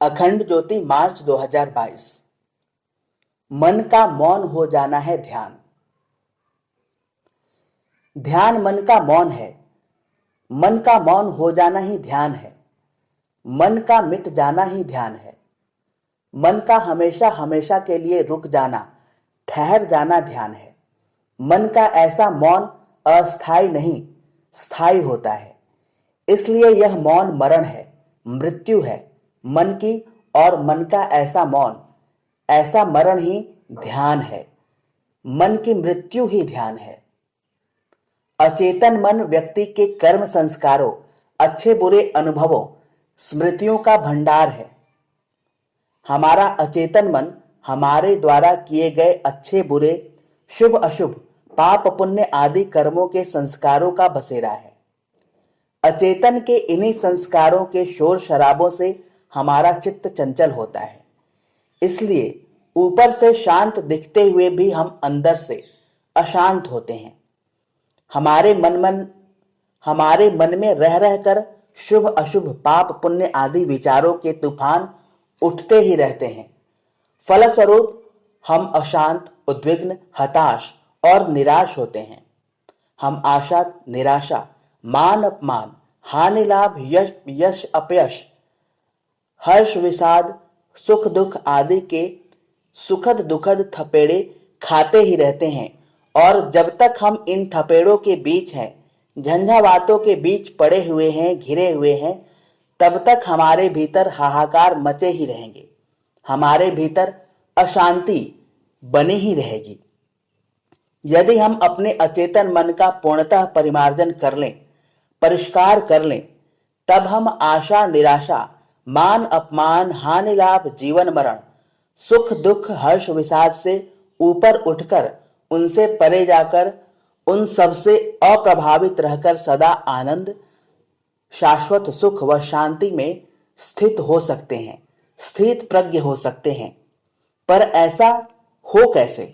अखंड ज्योति मार्च 2022। मन का मौन हो जाना है ध्यान। ध्यान मन का मौन है। मन का मौन हो जाना ही ध्यान है। मन का मिट जाना ही ध्यान है। मन का हमेशा हमेशा के लिए रुक जाना, ठहर जाना ध्यान है। मन का ऐसा मौन अस्थायी नहीं, स्थायी होता है। इसलिए यह मौन मरण है, मृत्यु है मन की, और मन का ऐसा मौन, ऐसा मरण ही ध्यान है। मन की मृत्यु ही ध्यान है। अचेतन मन व्यक्ति के कर्म संस्कारों, अच्छे बुरे अनुभवों, स्मृतियों का भंडार है। हमारा अचेतन मन हमारे द्वारा किए गए अच्छे बुरे, शुभ अशुभ, पाप पुण्य आदि कर्मों के संस्कारों का बसेरा है। अचेतन के इन्हीं संस्कारों के शोर शराबों से हमारा चित्त चंचल होता है। इसलिए ऊपर से शांत दिखते हुए भी हम अंदर से अशांत होते हैं। हमारे मन में रह रहकर शुभ अशुभ, पाप पुण्य आदि विचारों के तूफान उठते ही रहते हैं। फलस्वरूप हम अशांत, उद्विग्न, हताश और निराश होते हैं। हम आशा, निराशा, मान अपमान, हानि लाभ, यश अपयश, हर्ष विषाद, सुख दुख आदि के सुखद दुखद थपेड़े खाते ही रहते हैं। और जब तक हम इन थपेड़ों के बीच हैं, झंझावातों के बीच पड़े हुए हैं, घिरे हुए हैं, तब तक हमारे भीतर हाहाकार मचे ही रहेंगे। हमारे भीतर अशांति बनी ही रहेगी। यदि हम अपने अचेतन मन का पूर्णतः परिमार्जन कर लें, परिष्कार कर लें, तब हम आशा, निराशा, मान अपमान, हानि लाभ, जीवन मरण, सुख दुख, हर्ष विषाद से ऊपर उठकर, उनसे परे जाकर, उन सब से अप्रभावित रहकर सदा आनंद, शाश्वत सुख व शांति में स्थित हो सकते हैं, स्थित प्रज्ञ हो सकते हैं। पर ऐसा हो कैसे?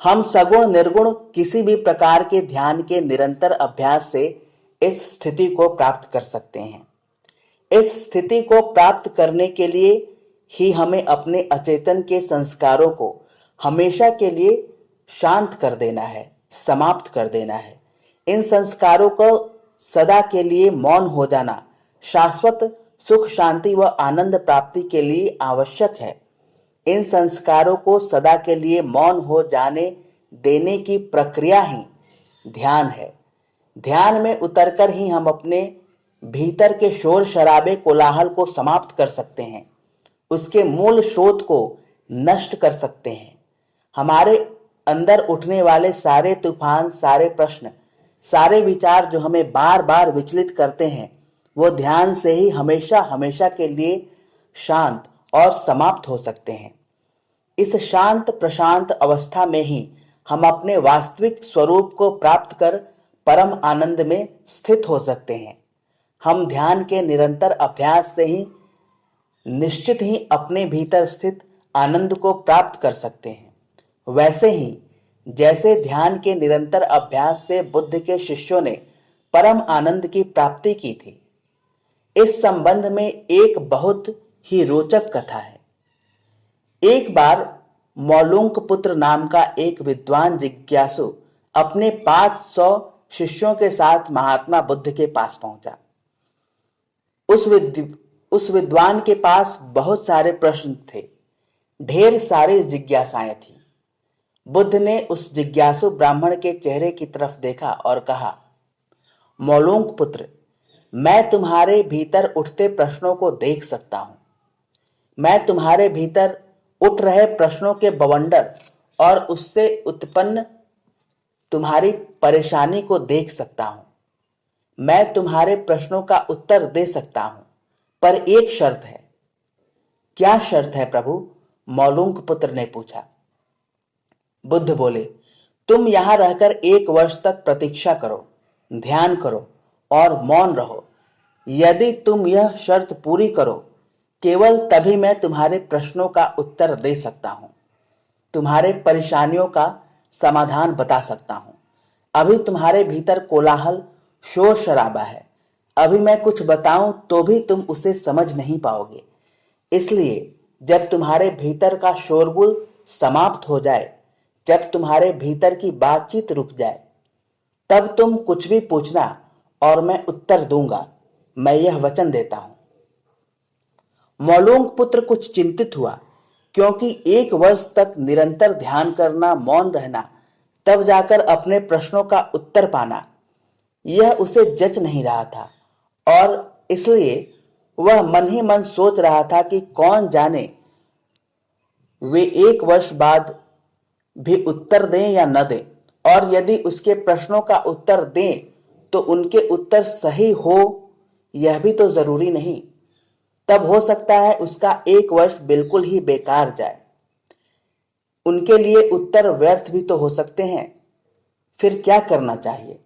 हम सगुण निर्गुण किसी भी प्रकार के ध्यान के निरंतर अभ्यास से इस स्थिति को प्राप्त कर सकते हैं। इस स्थिति को प्राप्त करने के लिए ही हमें अपने अचेतन के संस्कारों को हमेशा के लिए शांत कर देना है, समाप्त कर देना है। इन संस्कारों को सदा के लिए मौन हो जाना शाश्वत सुख, शांति व आनंद प्राप्ति के लिए आवश्यक है। इन संस्कारों को सदा के लिए मौन हो जाने देने की प्रक्रिया ही ध्यान है। ध्यान में उतरकर ही हम अपने भीतर के शोर शराबे, कोलाहल को समाप्त कर सकते हैं, उसके मूल स्रोत को नष्ट कर सकते हैं। हमारे अंदर उठने वाले सारे तूफान, सारे प्रश्न, सारे विचार जो हमें बार बार विचलित करते हैं, वो ध्यान से ही हमेशा हमेशा के लिए शांत और समाप्त हो सकते हैं। इस शांत प्रशांत अवस्था में ही हम अपने वास्तविक स्वरूप को प्राप्त कर परम आनंद में स्थित हो सकते हैं। हम ध्यान के निरंतर अभ्यास से ही निश्चित ही अपने भीतर स्थित आनंद को प्राप्त कर सकते हैं। वैसे ही जैसे ध्यान के निरंतर अभ्यास से बुद्ध के शिष्यों ने परम आनंद की प्राप्ति की थी। इस संबंध में एक बहुत ही रोचक कथा है। एक बार मौलुंक पुत्र नाम का एक विद्वान जिज्ञासु अपने 500 शिष्यों के साथ महात्मा बुद्ध के पास पहुंचा। उस विद्वान के पास बहुत सारे प्रश्न थे, ढेर सारी जिज्ञासाएं थी। बुद्ध ने उस जिज्ञासु ब्राह्मण के चेहरे की तरफ देखा और कहा, मौलुंक पुत्र, मैं तुम्हारे भीतर उठते प्रश्नों को देख सकता हूं। मैं तुम्हारे भीतर उठ रहे प्रश्नों के बवंडर और उससे उत्पन्न तुम्हारी परेशानी को देख सकता हूं। मैं तुम्हारे प्रश्नों का उत्तर दे सकता हूं, पर एक शर्त है। क्या शर्त है प्रभु? मौलुंक पुत्र ने पूछा। बुद्ध बोले, तुम यहां रहकर 1 वर्ष तक प्रतीक्षा करो, ध्यान करो और मौन रहो। यदि तुम यह शर्त पूरी करो, केवल तभी मैं तुम्हारे प्रश्नों का उत्तर दे सकता हूं, तुम्हारे परेशानियों का समाधान बता सकता हूं। अभी तुम्हारे भीतर कोलाहल, शोर शराबा है। अभी मैं कुछ बताऊं तो भी तुम उसे समझ नहीं पाओगे। इसलिए जब तुम्हारे भीतर का शोरगुल समाप्त हो जाए, जब तुम्हारे भीतर की बातचीत रुक जाए, तब तुम कुछ भी पूछना और मैं उत्तर दूंगा। मैं यह वचन देता हूं। मौलूंग पुत्र कुछ चिंतित हुआ, क्योंकि 1 वर्ष तक निरंतर ध्यान करना, मौन रहना, तब जाकर अपने प्रश्नों का उत्तर पाना, यह उसे जच नहीं रहा था। और इसलिए वह मन ही मन सोच रहा था कि कौन जाने वे 1 वर्ष बाद भी उत्तर दें या न दें, और यदि उसके प्रश्नों का उत्तर दें तो उनके उत्तर सही हो, यह भी तो जरूरी नहीं। तब हो सकता है उसका 1 वर्ष बिल्कुल ही बेकार जाए। उनके लिए उत्तर व्यर्थ भी तो हो सकते हैं। फिर क्या करना चाहिए?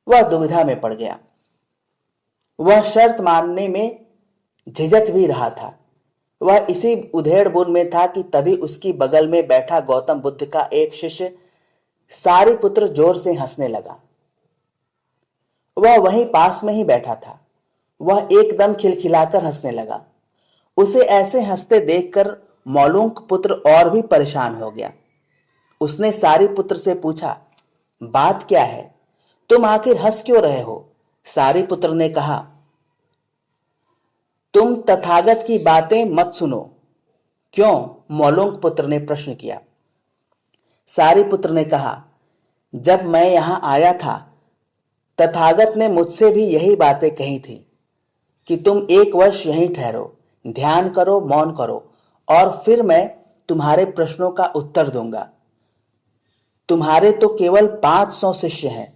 वह दुविधा में पड़ गया। वह शर्त मानने में झिझक भी रहा था। वह इसी उधेड़-बुन में था कि तभी उसकी बगल में बैठा गौतम बुद्ध का एक शिष्य सारिपुत्र जोर से हंसने लगा। वह वहीं पास में ही बैठा था। वह एकदम खिलखिलाकर हंसने लगा। उसे ऐसे हंसते देखकर मौलूंक पुत्र और भी परेशान हो गया। उसने सारिपुत्र से पूछा, बात क्या है? तुम आखिर हंस क्यों रहे हो? सारिपुत्र ने कहा, तुम तथागत की बातें मत सुनो। क्यों? मौलूंक पुत्र ने प्रश्न किया। सारिपुत्र ने कहा, जब मैं यहां आया था तथागत ने मुझसे भी यही बातें कही थी कि तुम 1 वर्ष यहीं ठहरो, ध्यान करो, मौन करो, और फिर मैं तुम्हारे प्रश्नों का उत्तर दूंगा। तुम्हारे तो केवल 500 शिष्य हैं,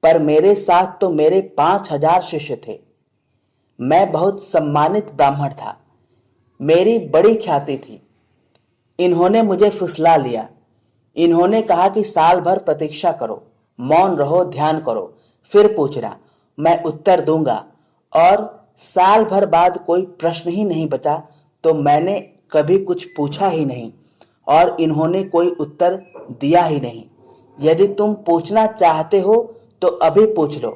पर मेरे साथ तो मेरे 5000 शिष्य थे। मैं बहुत सम्मानित ब्राह्मण था। मेरी बड़ी ख्याति थी। इन्होंने मुझे फुसला लिया। इन्होंने कहा कि साल भर प्रतीक्षा करो, मौन रहो, ध्यान करो, फिर पूछना, मैं उत्तर दूंगा। और साल भर बाद कोई प्रश्न ही नहीं बचा तो मैंने कभी कुछ पूछा ही नहीं और इन्होंने कोई उत्तर दिया ही नहीं। यदि तुम पूछना चाहते हो तो अभी पूछ लो,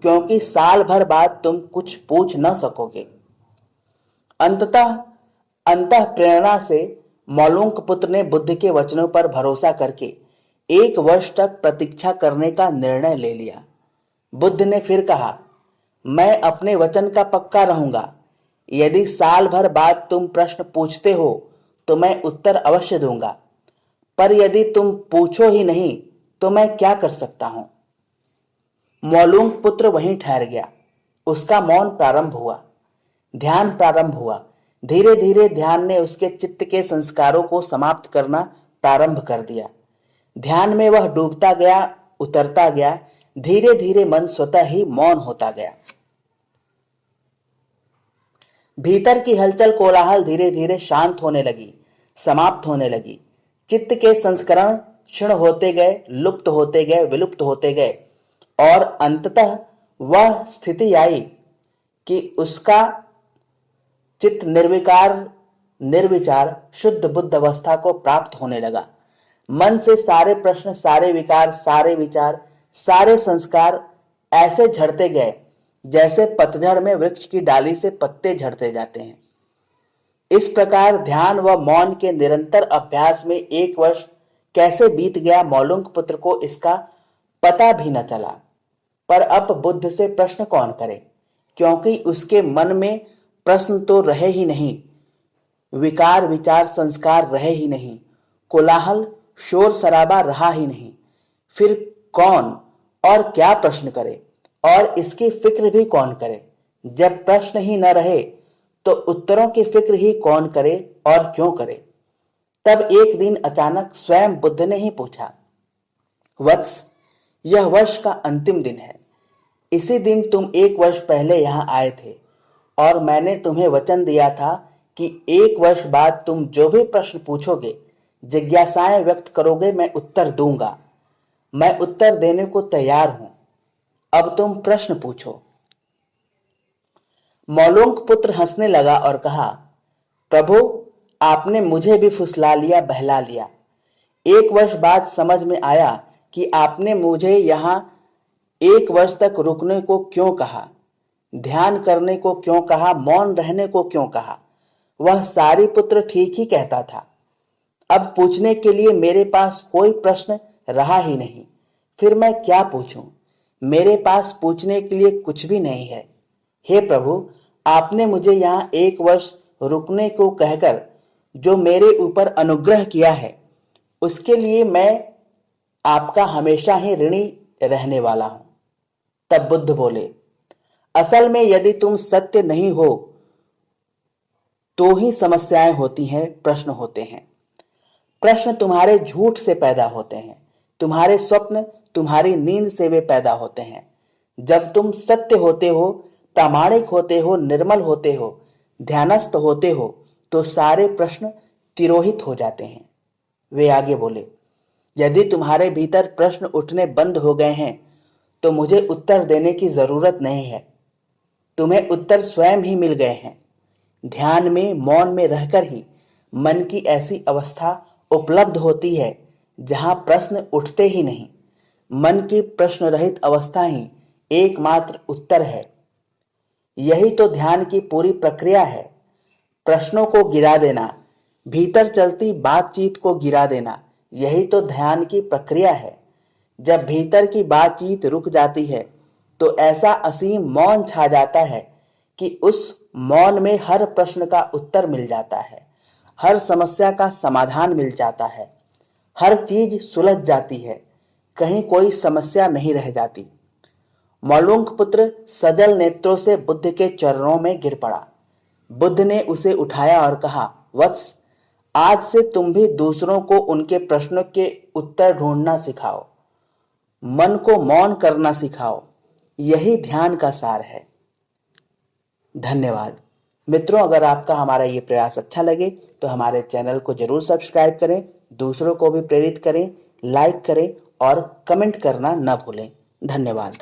क्योंकि साल भर बाद तुम कुछ पूछ न सकोगे। अंततः अंतः प्रेरणा से मौलूंक पुत्र ने बुद्ध के वचनों पर भरोसा करके 1 वर्ष तक प्रतीक्षा करने का निर्णय ले लिया। बुद्ध ने फिर कहा, मैं अपने वचन का पक्का रहूंगा। यदि साल भर बाद तुम प्रश्न पूछते हो तो मैं उत्तर अवश्य दूंगा, पर यदि तुम पूछो ही नहीं तो मैं क्या कर सकता हूं? मौलूंक पुत्र वहीं ठहर गया। उसका मौन प्रारंभ हुआ, ध्यान प्रारंभ हुआ। धीरे धीरे ध्यान ने उसके चित्त के संस्कारों को समाप्त करना प्रारंभ कर दिया। ध्यान में वह डूबता गया, उतरता गया। धीरे धीरे मन स्वतः ही मौन होता गया। भीतर की हलचल कोलाहल धीरे धीरे शांत होने लगी, समाप्त होने लगी। चित्त के संस्करण क्षीण होते गए, लुप्त होते गए, विलुप्त होते गए, और अंततः वह स्थिति आई कि उसका चित्त निर्विकार, निर्विचार, शुद्ध बुद्ध अवस्था को प्राप्त होने लगा। मन से सारे प्रश्न, सारे विकार, सारे विचार, सारे संस्कार ऐसे झड़ते गए जैसे पतझड़ में वृक्ष की डाली से पत्ते झड़ते जाते हैं। इस प्रकार ध्यान व मौन के निरंतर अभ्यास में 1 वर्ष कैसे बीत गया मौलूंक पुत्र को इसका पता भी न चला। पर अब बुद्ध से प्रश्न कौन करे, क्योंकि उसके मन में प्रश्न तो रहे ही नहीं, विकार, विचार, संस्कार रहे ही नहीं, कोलाहल, शोर शराबा रहा ही नहीं। फिर कौन और क्या प्रश्न करे, और इसकी फिक्र भी कौन करे? जब प्रश्न ही न रहे तो उत्तरों की फिक्र ही कौन करे और क्यों करे? तब एक दिन अचानक स्वयं बुद्ध ने ही पूछा, वत्स, यह वर्ष का अंतिम दिन है। इसी दिन तुम 1 वर्ष पहले यहां आए थे और मैंने तुम्हें वचन दिया था कि 1 वर्ष बाद तुम जो भी प्रश्न पूछोगे, जिज्ञासाएं व्यक्त करोगे, मैं उत्तर दूंगा। मैं उत्तर देने को तैयार हूं। अब तुम प्रश्न पूछो। मौलूंक पुत्र हंसने लगा और कहा, प्रभु, आपने मुझे भी फुसला लिया, बहला लिया। 1 वर्ष बाद समझ में आया कि आपने मुझे यहां 1 वर्ष तक रुकने को क्यों कहा, ध्यान करने को क्यों कहा, मौन रहने को क्यों कहा। वह सारीपुत्र ठीक ही कहता था। अब पूछने के लिए मेरे पास कोई प्रश्न रहा ही नहीं। फिर मैं क्या पूछूं? मेरे पास पूछने के लिए कुछ भी नहीं है। हे प्रभु, आपने मुझे यहाँ 1 वर्ष रुकने को कहकर जो मेरे ऊपर अनुग्रह किया है, उसके लिए मैं आपका हमेशा ही ऋणी रहने वाला हूं। तब बुद्ध बोले, असल में यदि तुम सत्य नहीं हो तो ही समस्याएं होती हैं, प्रश्न होते हैं। प्रश्न तुम्हारे झूठ से पैदा होते हैं, तुम्हारे स्वप्न, तुम्हारी नींद से वे पैदा होते हैं। जब तुम सत्य होते हो, प्रामाणिक होते हो, निर्मल होते हो, ध्यानस्थ होते हो, तो सारे प्रश्न तिरोहित हो जाते हैं। वे आगे बोले, यदि तुम्हारे भीतर प्रश्न उठने बंद हो गए हैं तो मुझे उत्तर देने की जरूरत नहीं है। तुम्हें उत्तर स्वयं ही मिल गए हैं। ध्यान में, मौन में रहकर ही मन की ऐसी अवस्था उपलब्ध होती है जहां प्रश्न उठते ही नहीं। मन की प्रश्न रहित अवस्था ही एकमात्र उत्तर है। यही तो ध्यान की पूरी प्रक्रिया है। प्रश्नों को गिरा देना, भीतर चलती बातचीत को गिरा देना, यही तो ध्यान की प्रक्रिया है। जब भीतर की बातचीत रुक जाती है तो ऐसा असीम मौन छा जाता है कि उस मौन में हर प्रश्न का उत्तर मिल जाता है, हर समस्या का समाधान मिल जाता है, हर चीज सुलझ जाती है, कहीं कोई समस्या नहीं रह जाती। मौलुंग पुत्र सजल नेत्रों से बुद्ध के चरणों में गिर पड़ा। बुद्ध ने उसे उठाया और कहा, वत्स, आज से तुम भी दूसरों को उनके प्रश्नों के उत्तर ढूंढना सिखाओ, मन को मौन करना सिखाओ। यही ध्यान का सार है। धन्यवाद मित्रों, अगर आपका हमारा ये प्रयास अच्छा लगे तो हमारे चैनल को जरूर सब्सक्राइब करें, दूसरों को भी प्रेरित करें, लाइक करें और कमेंट करना न भूलें। धन्यवाद।